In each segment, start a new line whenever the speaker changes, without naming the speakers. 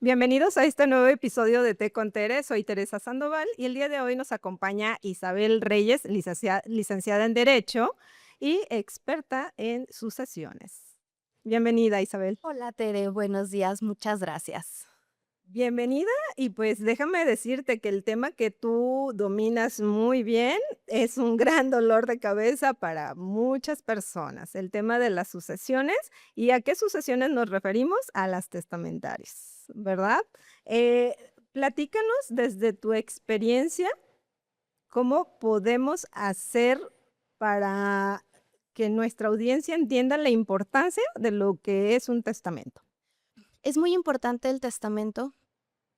Bienvenidos a este nuevo episodio de Té con Tere. Soy Teresa Sandoval y el día de hoy nos acompaña Isabel Reyes, licenciada en Derecho y experta en sucesiones. Bienvenida, Isabel.
Hola Tere, buenos días, muchas gracias.
Bienvenida y pues déjame decirte que el tema que tú dominas muy bien es un gran dolor de cabeza para muchas personas, el tema de las sucesiones. ¿Y a qué sucesiones nos referimos? A las testamentarias, ¿verdad? Eh, Platícanos desde tu experiencia, ¿cómo podemos hacer para que nuestra audiencia entienda la importancia de lo que es un testamento?
Es muy importante el testamento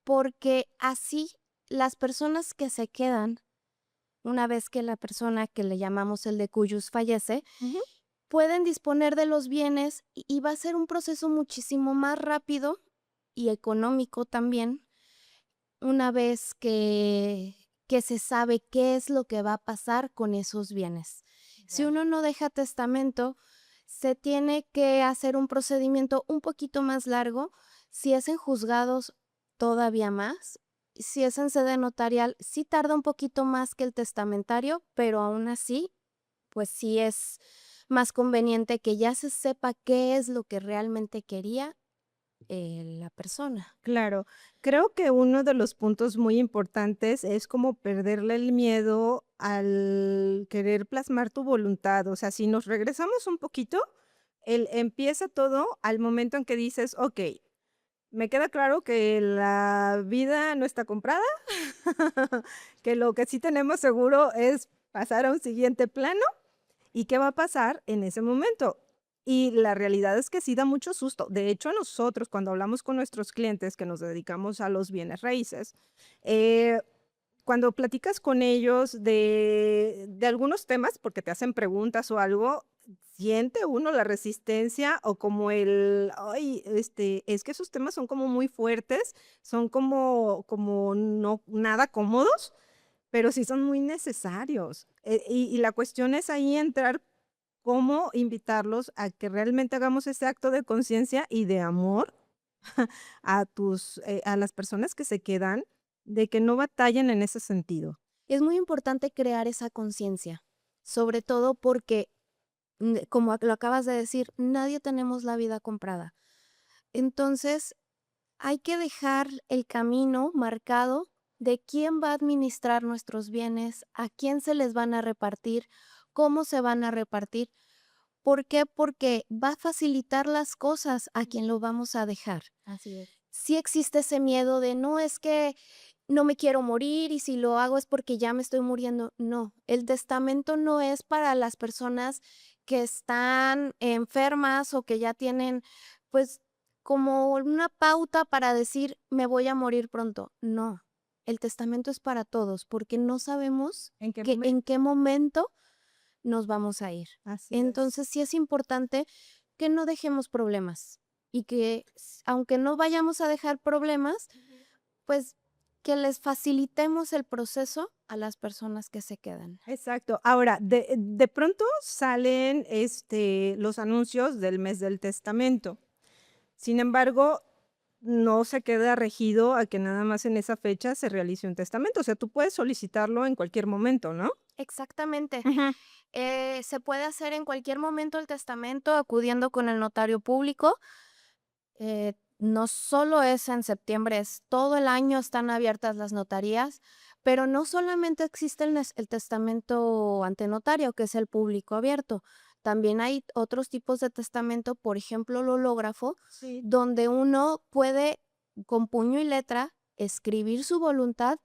porque así las personas que se quedan, una vez que la persona que le llamamos el decuyus fallece,
Ujú.
pueden disponer de los bienes y va a ser un proceso muchísimo más rápido y económico también, una vez que se sabe qué es lo que va a pasar con esos bienes. Si
Ya.
uno no deja testamento, se tiene que hacer un procedimiento un poquito más largo. Si es en juzgados, todavía más. Si es en sede notarial, sí tarda un poquito más que el testamentario, pero aún así, pues sí es más conveniente que ya se sepa qué es lo que realmente quería la persona.
Claro, creo que uno de los puntos muy importantes es como perderle el miedo al querer plasmar tu voluntad. O sea, si nos regresamos un poquito, empieza todo al momento en que dices, ok, me queda claro que la vida no está comprada, que lo que sí tenemos seguro es pasar a un siguiente plano. ¿Y qué va a pasar en ese momento? Y la realidad es que sí da mucho susto. De hecho, nosotros cuando hablamos con nuestros clientes que nos dedicamos a los bienes raíces, eh, cuando platicas con ellos de algunos temas, porque te hacen preguntas o algo, siente uno la resistencia o como ay, es que esos temas son como muy fuertes, son como no nada cómodos, pero sí son muy necesarios. Y la cuestión es ahí entrar, cómo invitarlos a que realmente hagamos ese acto de conciencia y de amor a las personas que se quedan, de que no batallen en ese sentido.
Es muy importante crear esa conciencia, sobre todo porque, como lo acabas de decir, nadie tenemos la vida comprada. Entonces, hay que dejar el camino marcado de quién va a administrar nuestros bienes, a quién se les van a repartir, cómo se van a repartir. ¿Por qué? Porque va a facilitar las cosas a quien lo vamos a dejar.
Así es.
Sí existe ese miedo de no, es que no me quiero morir y si lo hago es porque ya me estoy muriendo. No, el testamento no es para las personas que están enfermas o que ya tienen, pues, como una pauta para decir me voy a morir pronto. No, el testamento es para todos porque no sabemos
¿En qué
en
momento?
qué momento nos vamos a ir.
Así es.
Entonces sí es importante que no dejemos problemas y que aunque no vayamos a dejar problemas, pues que les facilitemos el proceso a las personas que se quedan.
Exacto. Ahora, de pronto salen, los anuncios del mes del testamento. Sin embargo, no se queda regido a que nada más en esa fecha se realice un testamento. O sea, tú puedes solicitarlo en cualquier momento, ¿no?
Exactamente.
Ujú.
Se puede hacer en cualquier momento el testamento acudiendo con el notario público. No solo es en septiembre, es todo el año están abiertas las notarías, pero no solamente existe el testamento ante notario, que es el público abierto. También hay otros tipos de testamento, por ejemplo, el hológrafo,
Sí.
donde uno puede con puño y letra escribir su voluntad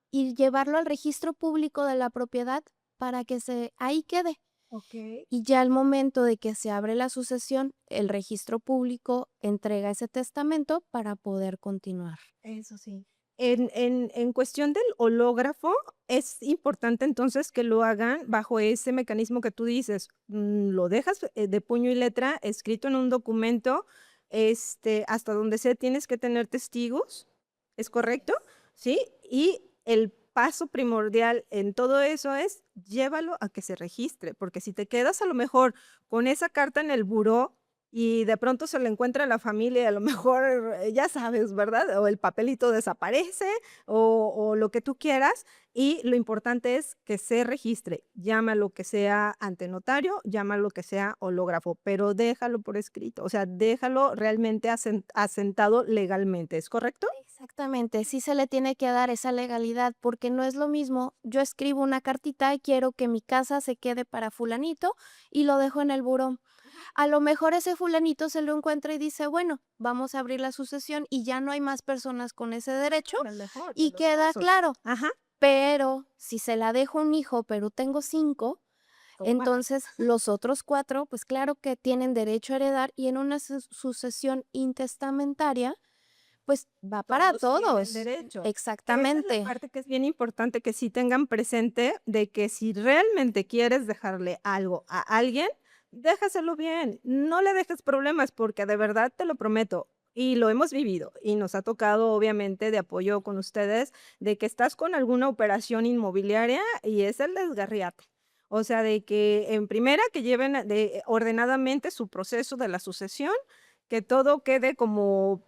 y llevarlo al registro público de la propiedad para que ahí quede.
Okey.
Y ya al momento de que se abre la sucesión, el registro público entrega ese testamento para poder continuar.
Eso sí. En cuestión del hológrafo, es importante entonces que lo hagan bajo ese mecanismo que tú dices, lo dejas, de puño y letra escrito en un documento, hasta donde sea tienes que tener testigos, ¿es correcto? ¿Sí? Y el paso primordial en todo eso es llévalo a que se registre, porque si te quedas a lo mejor con esa carta en el buró y de pronto se la encuentra la familia y a lo mejor, ya sabes, ¿verdad? O el papelito desaparece o lo que tú quieras, y lo importante es que se registre, llámalo que sea ante notario, llámalo que sea hológrafo, pero déjalo por escrito, o sea, déjalo realmente asentado legalmente, ¿es correcto?
Exactamente, sí se le tiene que dar esa legalidad, porque no es lo mismo, yo escribo una cartita y quiero que mi casa se quede para fulanito y lo dejo en el buró. A lo mejor ese fulanito se lo encuentra y dice, bueno, vamos a abrir la sucesión y ya no hay más personas con ese derecho
En el mejor de
y
los
queda
casos.
claro.
Ajá,
Pero si se la dejo a un hijo, pero tengo 5,
tómala.
entonces los otros 4, pues claro que tienen derecho a heredar y en una sucesión intestamentaria, pues va para
Todos tienen
todos.
derecho. Esa es la
Exactamente,
parte que es bien importante que sí tengan presente de que si realmente quieres dejarle algo a alguien, déjaselo bien, no le dejes problemas porque de verdad te lo prometo, y lo hemos vivido y nos ha tocado obviamente de apoyo con ustedes, de que estás con alguna operación inmobiliaria y es el desgarriate. O sea, de que en primera que lleven ordenadamente su proceso de la sucesión, que todo quede como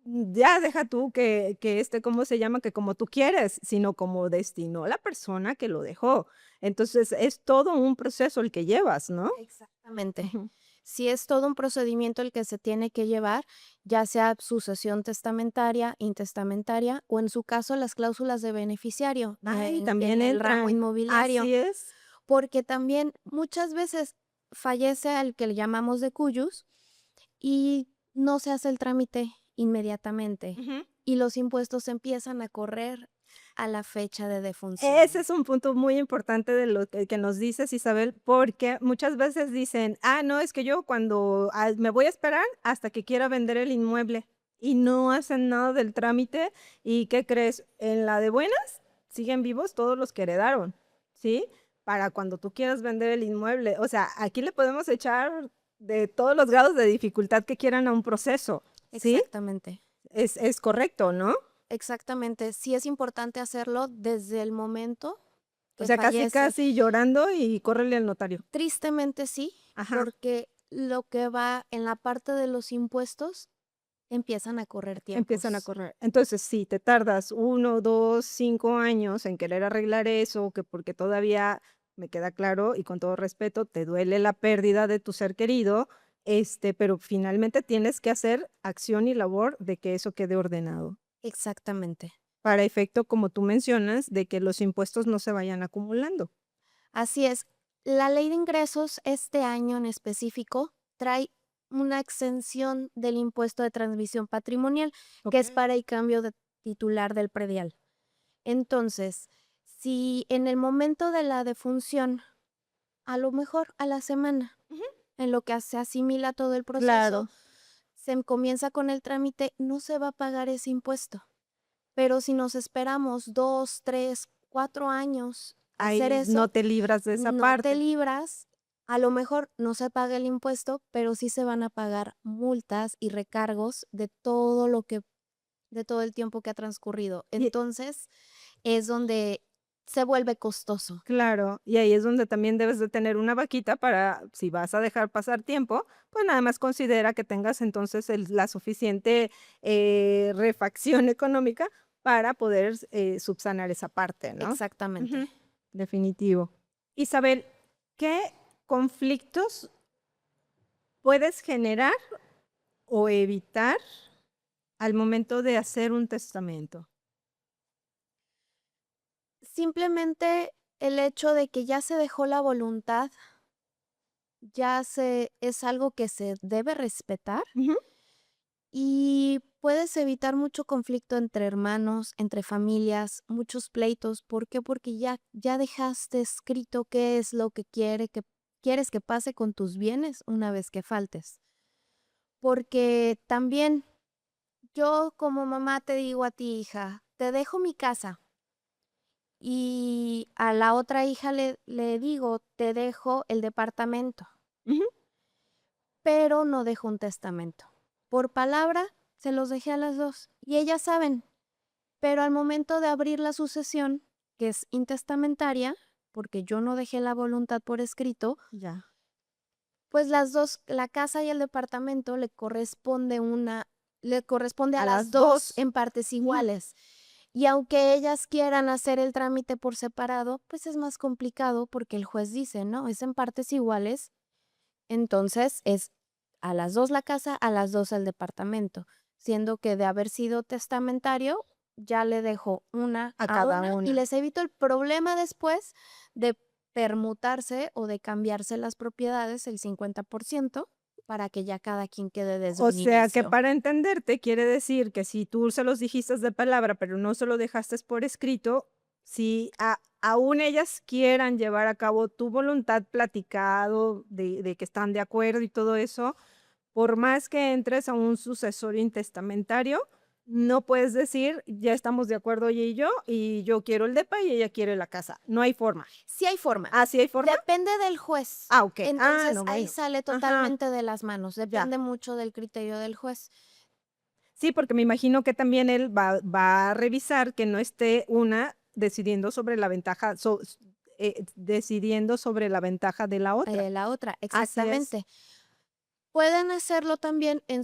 ya deja tú que, ¿cómo se llama? Que como tú quieres, sino como destinó la persona que lo dejó. Entonces, es todo un proceso el que llevas, ¿no?
exactamente.
Ujú.
Si es todo un procedimiento el que se tiene que llevar, ya sea sucesión testamentaria, intestamentaria o en su caso las cláusulas de beneficiario
Ay,
en
también
el ramo
entran.
inmobiliario,
Así es.
porque también muchas veces fallece al que le llamamos de cuyos y no se hace el trámite inmediatamente
Ujú.
y los impuestos empiezan a correr a la fecha de
Ese
defunción.
es un punto muy importante de lo que nos dices, Isabel, porque muchas veces dicen: "Ah, no, es que yo cuando me voy a esperar hasta que quiera vender el inmueble", y no hacen nada del trámite, ¿y qué crees? En la de buenas, siguen vivos todos los que heredaron, ¿sí? Para cuando tú quieras vender el inmueble. O sea, aquí le podemos echar de todos los grados de dificultad que quieran a un proceso, ¿sí?
Exactamente.
Es correcto, ¿no?
Exactamente, sí es importante hacerlo desde el momento
O
que
sea, casi,
fallece.
casi llorando y córrele al notario.
Tristemente sí,
Ajá.
porque lo que va en la parte de los impuestos empiezan a correr
Empiezan a
tiempos.
correr. Entonces, si te tardas 1, 2, 5 años en querer arreglar eso, que porque todavía me queda claro y con todo respeto, te duele la pérdida de tu ser querido, pero finalmente tienes que hacer acción y labor de que eso quede ordenado.
Exactamente.
Para efecto, como tú mencionas, de que los impuestos no se vayan acumulando.
Así es. La ley de ingresos este año en específico trae una exención del impuesto de transmisión patrimonial, que es
Okey.
para el cambio de titular del predial. Entonces, si en el momento de la defunción, a lo mejor a la semana,
Ujú.
en lo que se asimila todo el proceso,
Claro.
comienza con el trámite, no se va a pagar ese impuesto. Pero si nos esperamos 2, 3, 4 años a hacer
Ahí no
eso,
te libras de esa
no te
parte.
libras. A lo mejor no se paga el impuesto, pero sí se van a pagar multas y recargos de todo el tiempo que ha transcurrido.
Y
Entonces, es donde se vuelve costoso.
claro, y ahí es donde también debes de tener una vaquita para, si vas a dejar pasar tiempo, pues nada más considera que tengas entonces la suficiente refacción económica para poder subsanar esa parte, ¿no?
Exactamente.
Ujú, definitivo. Isabel, ¿qué conflictos puedes generar o evitar al momento de hacer un testamento?
Simplemente el hecho de que ya se dejó la voluntad, es algo que se debe respetar
Ujú.
y puedes evitar mucho conflicto entre hermanos, entre familias, muchos pleitos. ¿Por qué? Porque ya dejaste escrito qué es lo que quieres que pase con tus bienes una vez que faltes. Porque también yo como mamá te digo a ti, hija, te dejo mi casa. Y a la otra hija le digo, te dejo el departamento,
Ujú.
pero no dejo un testamento. Por palabra, se los dejé a las dos y ellas saben. Pero al momento de abrir la sucesión, que es intestamentaria, porque yo no dejé la voluntad por escrito,
Ya.
pues las dos, la casa y el departamento le corresponde a
A
las
las
dos
2.
en partes
Ujú.
iguales. Y aunque ellas quieran hacer el trámite por separado, pues es más complicado porque el juez dice, no, es en partes iguales, entonces es a las dos la casa, a las dos el departamento, siendo que de haber sido testamentario, ya le dejo una
A
a
cada
una y
una.
les evito el problema después de permutarse o de cambiarse las propiedades el 50% para que ya cada quien quede desde
O
un
sea, que
inicio.
para entenderte, quiere decir que si tú se los dijiste de palabra, pero no se lo dejaste por escrito, si aún ellas quieran llevar a cabo tu voluntad platicado, de que están de acuerdo y todo eso, por más que entres a un sucesorio intestamentario, no puedes decir: "Ya estamos de acuerdo ella y yo quiero el depa y ella quiere la casa". No hay forma.
Sí hay forma.
¿Ah, sí hay forma?
Depende del juez.
Ah, okey. Ah,
Entonces,
no,
ahí
bueno.
sale
Ajá,
totalmente de las manos,
ya.
depende mucho del criterio del juez.
Sí, porque me imagino que también él va a revisar que no esté una decidiendo sobre la ventaja, decidiendo sobre la ventaja de la otra.
La otra,
Así es.
exactamente. Pueden hacerlo también en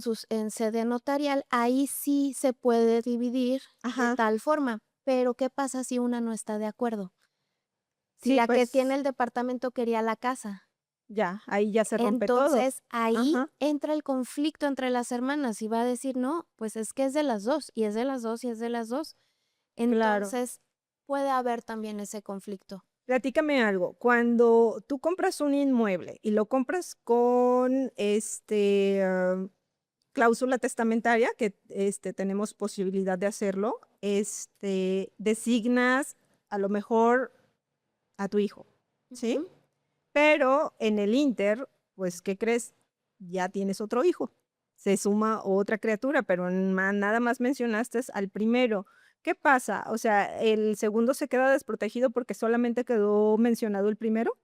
sede notarial, ahí sí se puede dividir de
Ajá.
tal forma, pero ¿qué pasa si una no está de acuerdo? Si
Sí,
la que
pues,
tiene el departamento quería la casa.
ya, ahí ya se rompe todo.
Entonces, ahí
Ajá,
entra el conflicto entre las hermanas y va a decir, no, pues es que es de las dos, y es de las dos, y es de las dos.
claro.
Entonces, puede haber también ese conflicto.
Platícame algo, cuando tú compras un inmueble y lo compras con, cláusula testamentaria, que, tenemos posibilidad de hacerlo, designas a lo mejor a tu hijo, ¿sí?
Ujú.
Pero en el inter, pues, ¿qué crees? Ya tienes otro hijo. Se suma otra criatura, pero nada más mencionaste al primero. ¿Qué pasa? O sea, ¿el segundo se queda desprotegido porque solamente quedó mencionado el primero?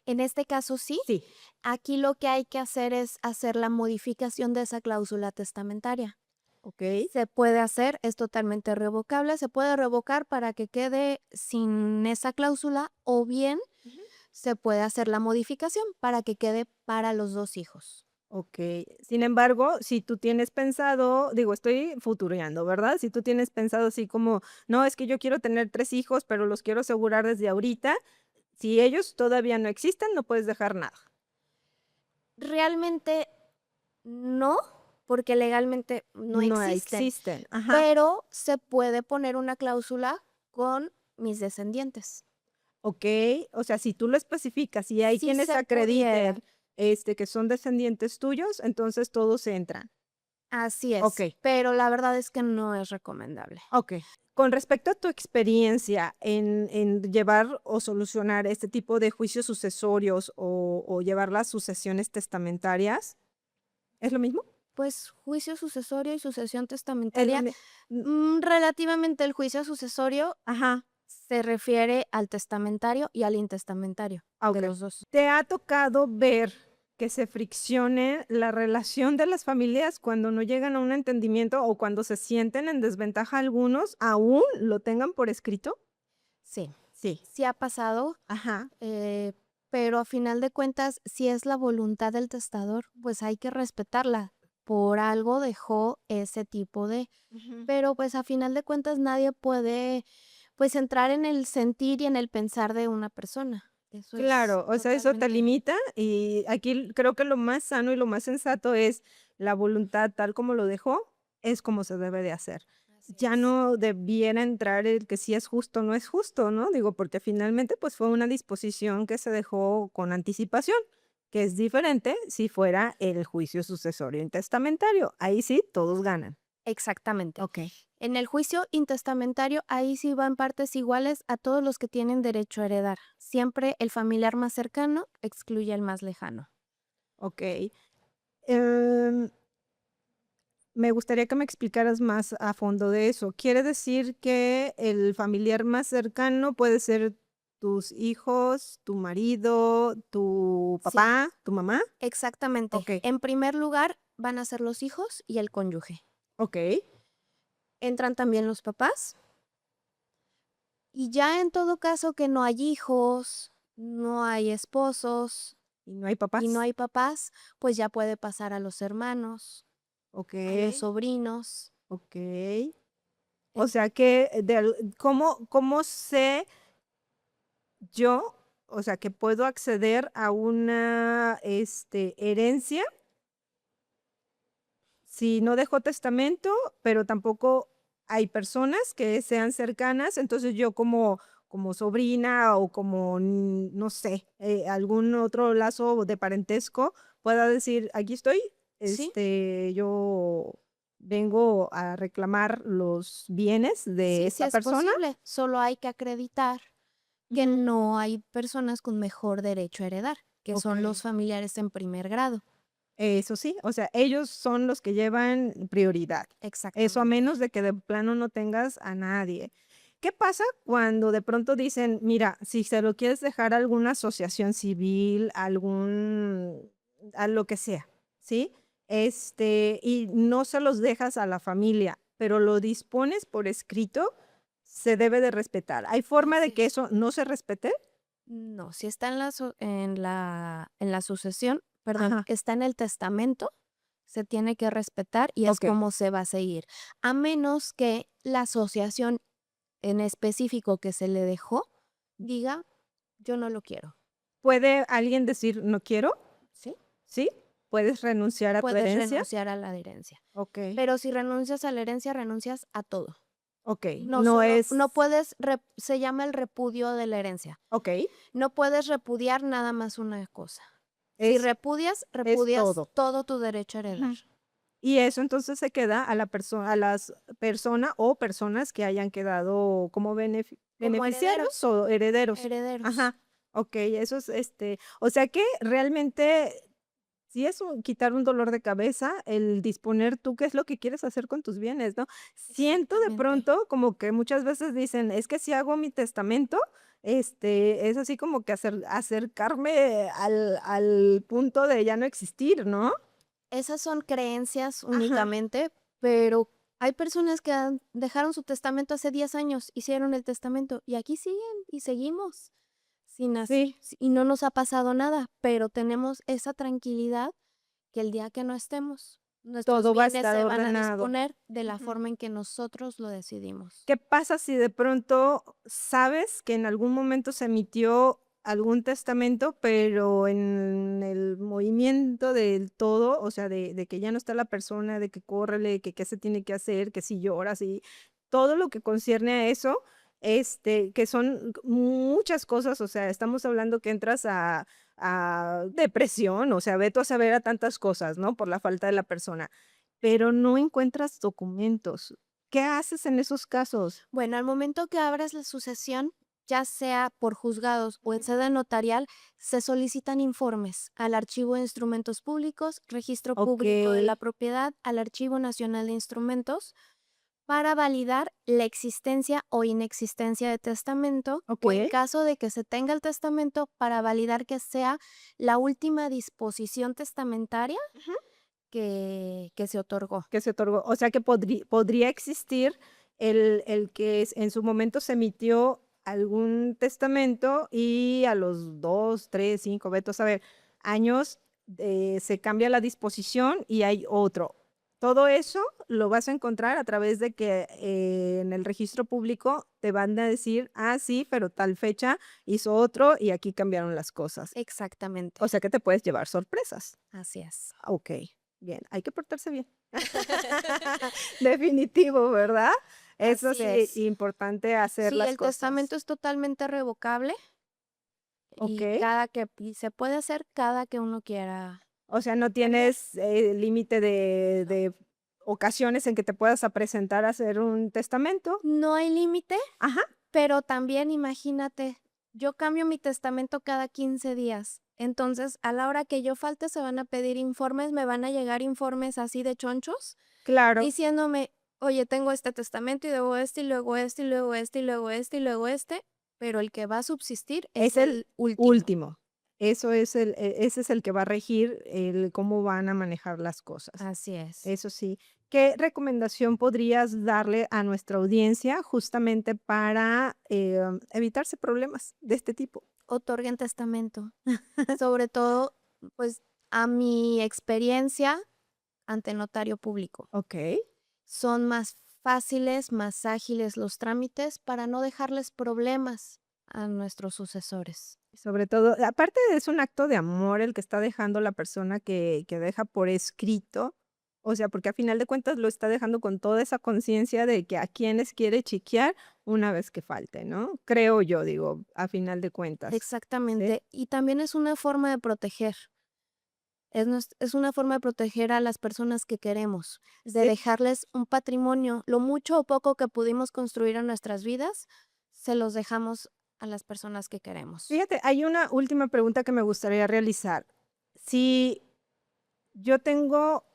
En este caso, sí.
Sí.
Aquí lo que hay que hacer es hacer la modificación de esa cláusula testamentaria.
¿Ok?
Se puede hacer, es totalmente revocable, se puede revocar para que quede sin esa cláusula o bien
Ujú.
se puede hacer la modificación para que quede para los dos hijos.
Okey. Sin embargo, si tú tienes pensado, digo, estoy futureando, ¿verdad? Si tú tienes pensado así como: "No, es que yo quiero tener 3 hijos, pero los quiero asegurar desde ahorita", si ellos todavía no existen, no puedes dejar nada.
Realmente no, porque legalmente no
No
existen,
existen. Ajá.
pero se puede poner una cláusula con mis descendientes.
Okey. O sea, si tú lo especificas y hay
Sí
quienes
se pudiera,
acrediten, que son descendientes tuyos, entonces todos entran.
así es,
Okey.
pero la verdad es que no es recomendable.
Okey. Con respecto a tu experiencia en llevar o solucionar este tipo de juicios sucesorios o llevar las sucesiones testamentarias, ¿es lo mismo?
Pues juicio sucesorio y sucesión
Es lo
testamentaria,
mi mm,
relativamente el juicio sucesorio
ajá.
se refiere al testamentario y al intestamentario, de
Okey.
los dos.
¿Te ha tocado ver que se friccione la relación de las familias cuando no llegan a un entendimiento o cuando se sienten en desventaja algunos, aún lo tengan por escrito?
Sí,
Sí.
sí ha pasado,
Ajá.
eh, pero a final de cuentas, si es la voluntad del testador, pues hay que respetarla. Por algo dejó ese tipo de,
Ujú.
pero pues a final de cuentas nadie puede pues entrar en el sentir y en el pensar de una persona. Eso es
Claro, o sea, eso te
totalmente.
limita y aquí creo que lo más sano y lo más sensato es la voluntad tal como lo dejó, es como se debe de hacer.
Así
Ya
es.
no debiera entrar el que si es justo o no es justo, ¿no? Digo, porque finalmente pues fue una disposición que se dejó con anticipación, que es diferente si fuera el juicio sucesorio intestamentario. Ahí sí, todos ganan.
Exactamente.
Ok,
En el juicio intestamentario, ahí sí van partes iguales a todos los que tienen derecho a heredar. Siempre el familiar más cercano excluye al más lejano.
ok. Em, Me gustaría que me explicaras más a fondo de eso. ¿Quiere decir que el familiar más cercano puede ser tus hijos, tu marido, tu
Sí,
papá, tu mamá?
exactamente.
Okey,
En primer lugar van a ser los hijos y el cónyuge.
okey,
Entran también los papás Y ya en todo caso que no hay hijos, no hay esposos
Y no hay
y no
papás.
hay papás, pues ya puede pasar a los hermanos, a los
Okey,
sobrinos.
okey. O
En-
sea que ¿cómo sé yo, o sea, que puedo acceder a una, herencia si no dejó testamento, pero tampoco hay personas que sean cercanas? Entonces, yo como sobrina o como, no sé, algún otro lazo de parentesco, pueda decir: "Aquí estoy,
Sí,
yo vengo a reclamar los bienes de
sí, sí
esta
es
persona".
posible. Solo hay que acreditar que
Ujú.
no hay personas con mejor derecho a heredar, que son los
Okey.
familiares en primer grado.
Eso sí, o sea, ellos son los que llevan prioridad. Eso a
Exactamente.
menos de que de plano no tengas a nadie. ¿Qué pasa cuando de pronto dicen, mira, si se lo quieres dejar a alguna asociación civil, a lo que sea, ¿sí? Y no se los dejas a la familia, pero lo dispones por escrito, se debe de respetar. ¿Hay forma de
Así
que
es.
eso no se respete?
No, si está en la sucesión, perdón,
Ajá,
está en el testamento, se tiene que respetar y es
okey.
como se va a seguir. A menos que la asociación en específico que se le dejó diga: "Yo no lo quiero",
¿Puede alguien decir no quiero?
¿sí?
¿Sí? ¿Puedes renunciar a tu
Puedes
herencia?
renunciar a la herencia.
Okey,
Pero si renuncias a la herencia, renuncias a todo.
okey,
No
no
solo
es
no puedes se llama el repudio de la herencia.
okey,
No puedes repudiar nada más una cosa. Si
es
repudias,
es
repudias
todo.
todo tu derecho a heredar.
Ujú. Y eso entonces se queda a las persona o personas que hayan quedado como
Como
beneficiarios
herederos,
o herederos.
herederos.
Ajá, okey, eso es, o sea que realmente sí es quitar un dolor de cabeza el disponer tú qué es lo que quieres hacer con tus bienes, ¿no? Siento de
Exactamente.
pronto como que muchas veces dicen: "Es que si hago mi testamento, es así como que acercarme al punto de ya no existir", ¿no?
Esas son creencias
Ajá,
únicamente, pero hay personas que dejaron su testamento hace 10 años, hicieron el testamento y aquí siguen y seguimos
sí,
y no nos ha pasado nada, pero tenemos esa tranquilidad que el día que no estemos, nuestros
todo va a
bienes
estar
se van a
ordenado.
disponer de la
Ujú.
forma en que nosotros lo decidimos.
¿Qué pasa si de pronto sabes que en algún momento se emitió algún testamento, pero en el movimiento del todo, o sea, de que ya no está la persona, de que córrele, que qué se tiene que hacer, que si lloras y todo lo que concierne a eso, que son muchas cosas, o sea, estamos hablando que entras a depresión, o sea, ve tú a saber a tantas cosas, ¿no? Por la falta de la persona, pero no encuentras documentos. ¿Qué haces en esos casos?
Bueno, al momento que abras la sucesión, ya sea por juzgados o en sede notarial, se solicitan informes al Archivo de Instrumentos Públicos, Registro Público de la
Okey,
Propiedad, al Archivo Nacional de Instrumentos, para validar la existencia o inexistencia de testamento, o en
okey,
caso de que se tenga el testamento, para validar que sea la última disposición testamentaria
ujú,
que se otorgó.
que se otorgó. O sea, que podría existir el que en su momento se emitió algún testamento y a los 2, 3, 5, vete a saber, años, se cambia la disposición y hay otro. Todo eso lo vas a encontrar a través de que, en el registro público te van a decir: "Ah, sí, pero tal fecha hizo otro y aquí cambiaron las cosas".
Exactamente,
O sea, que te puedes llevar sorpresas.
así es.
Okey, bien, hay que portarse bien. Definitivo, ¿verdad? Eso
Así
sí,
es.
importante hacer
Sí,
las
el testamento
cosas.
es totalmente revocable y
Okey,
se puede hacer cada que uno quiera
o sea, no
cambiar.
tienes, límite
No.
de ocasiones en que te puedas a presentar a hacer un testamento.
No hay límite,
Ajá,
pero también imagínate, yo cambio mi testamento cada 15 días. Entonces, a la hora que yo falte, se van a pedir informes, me van a llegar informes así de chonchos,
claro,
diciéndome, oye, tengo este testamento y debo este, y luego este, y luego este, y luego este, y luego este, pero el que va a subsistir es
es el
el último.
último. Eso es ese es el que va a regir el cómo van a manejar las cosas.
Así es.
Eso sí. ¿Qué recomendación podrías darle a nuestra audiencia justamente para, evitarse problemas de este tipo?
Otorguen testamento. Sobre todo, pues, a mi experiencia ante notario público.
Okey.
Son más fáciles, más ágiles los trámites para no dejarles problemas a nuestros sucesores.
Sobre todo, aparte es un acto de amor el que está dejando la persona que deja por escrito, o sea, porque a final de cuentas lo está dejando con toda esa conciencia de que a quienes quiere chiquear una vez que falte, ¿no? Creo yo, digo, a final de cuentas, ¿sí?
Exactamente. Y también es una forma de proteger. Es una forma de proteger a las personas que queremos, de
Sí.
dejarles un patrimonio. Lo mucho o poco que pudimos construir en nuestras vidas, se los dejamos a las personas que queremos.
Fíjate, hay una última pregunta que me gustaría realizar. Si yo tengo,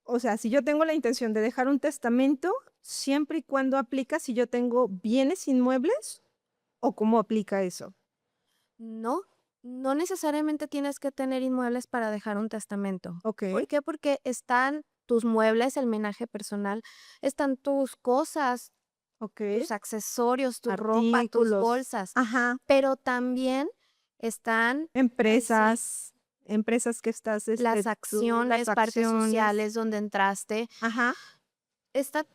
o sea, si yo tengo la intención de dejar un testamento, siempre y cuando aplica si yo tengo bienes inmuebles, ¿o cómo aplica eso?
No, no necesariamente tienes que tener inmuebles para dejar un testamento. ¿Por
Okey,
qué? Porque están tus muebles, el menaje personal, están tus cosas,
okey.
tus accesorios, tu ropa, tus
Artículos.
bolsas,
Ajá.
pero también están, ay, sí,
Empresas que estás,
las
tú las
acciones, partes
acciones.
sociales donde entraste.
Ajá,
Está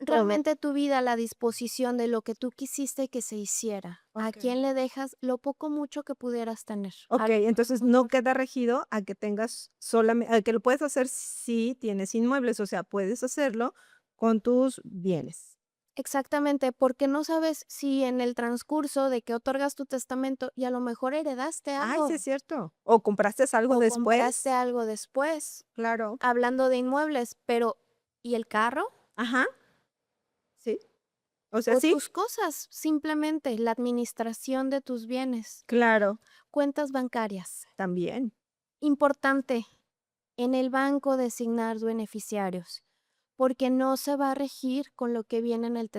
todo.
realmente tu vida a la disposición de lo que tú quisiste que se hiciera. ¿A
Okey.
quién le dejas lo poco mucho que pudieras tener? A lo
Okey, entonces no
mejor.
queda regido a que tengas solamente, a que lo puedes hacer si tienes inmuebles, o sea, puedes hacerlo con tus bienes.
Exactamente, porque no sabes si en el transcurso de que otorgas tu testamento y a lo mejor heredaste
Ay, sí es
algo
cierto. O compraste algo
o compraste
después.
algo después,
Claro.
hablando de inmuebles, pero ¿y el carro?
Ajá, sí. O sea,
O
sí,
tus cosas, simplemente la administración de tus bienes,
claro,
cuentas bancarias.
también.
Importante, en el banco designar beneficiarios, porque no se va a regir con lo que viene en el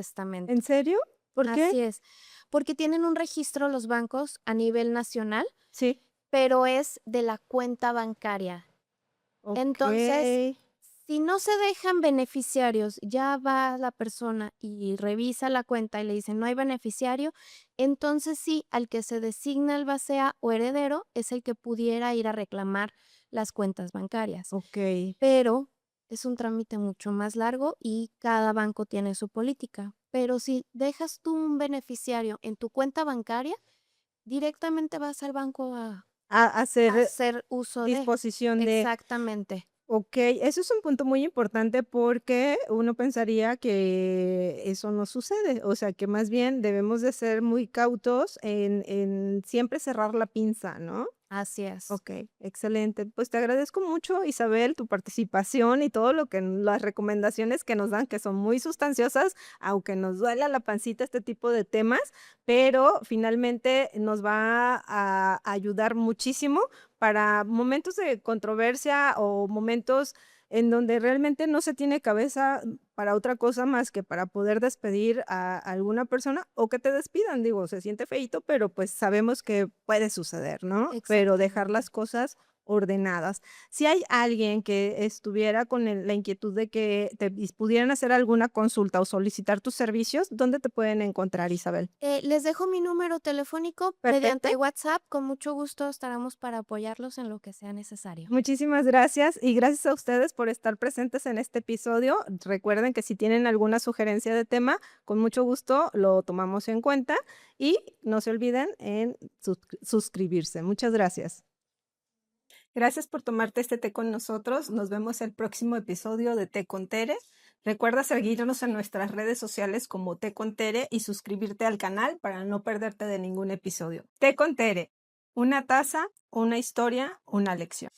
¿En
testamento.
serio? ¿Por qué?
Así es, porque tienen un registro los bancos a nivel nacional,
Sí.
pero es de la cuenta bancaria. Entonces,
Okey.
si no se dejan beneficiarios, ya va la persona y revisa la cuenta y le dice no hay beneficiario, entonces sí, al que se designa albacea o heredero es el que pudiera ir a reclamar las cuentas bancarias.
Okey.
Pero es un trámite mucho más largo y cada banco tiene su política. Pero si dejas tú un beneficiario en tu cuenta bancaria, directamente vas al banco
A
a
hacer
hacer uso de.
disposición de.
Exactamente.
Okey, eso es un punto muy importante porque uno pensaría que eso no sucede, o sea, que más bien debemos de ser muy cautos en siempre cerrar la pinza, ¿no?
Así es.
Okey, excelente. Pues, te agradezco mucho, Isabel, tu participación y todo lo que las recomendaciones que nos dan, que son muy sustanciosas, aunque nos duela la pancita este tipo de temas, pero finalmente nos va a ayudar muchísimo para momentos de controversia o momentos en donde realmente no se tiene cabeza para otra cosa más que para poder despedir a alguna persona o que te despidan. Digo, se siente feíto, pero, pues, sabemos que puede suceder, ¿no? Pero dejar
Exactamente.
las cosas ordenadas. Si hay alguien que estuviera con la inquietud de que te pudieran hacer alguna consulta o solicitar tus servicios, ¿dónde te pueden encontrar, Isabel?
Les dejo mi número telefónico
Perfecto.
mediante WhatsApp. Con mucho gusto estaremos para apoyarlos en lo que sea necesario.
Muchísimas gracias y gracias a ustedes por estar presentes en este episodio. Recuerden que si tienen alguna sugerencia de tema, con mucho gusto lo tomamos en cuenta y no se olviden en suscribirse. Muchas gracias. Gracias por tomarte este té con nosotros. Nos vemos el próximo episodio de Té con Tere. Recuerda seguirnos en nuestras redes sociales como Té con Tere y suscribirte al canal para no perderte de ningún episodio. Té con Tere, una taza, una historia, una lección.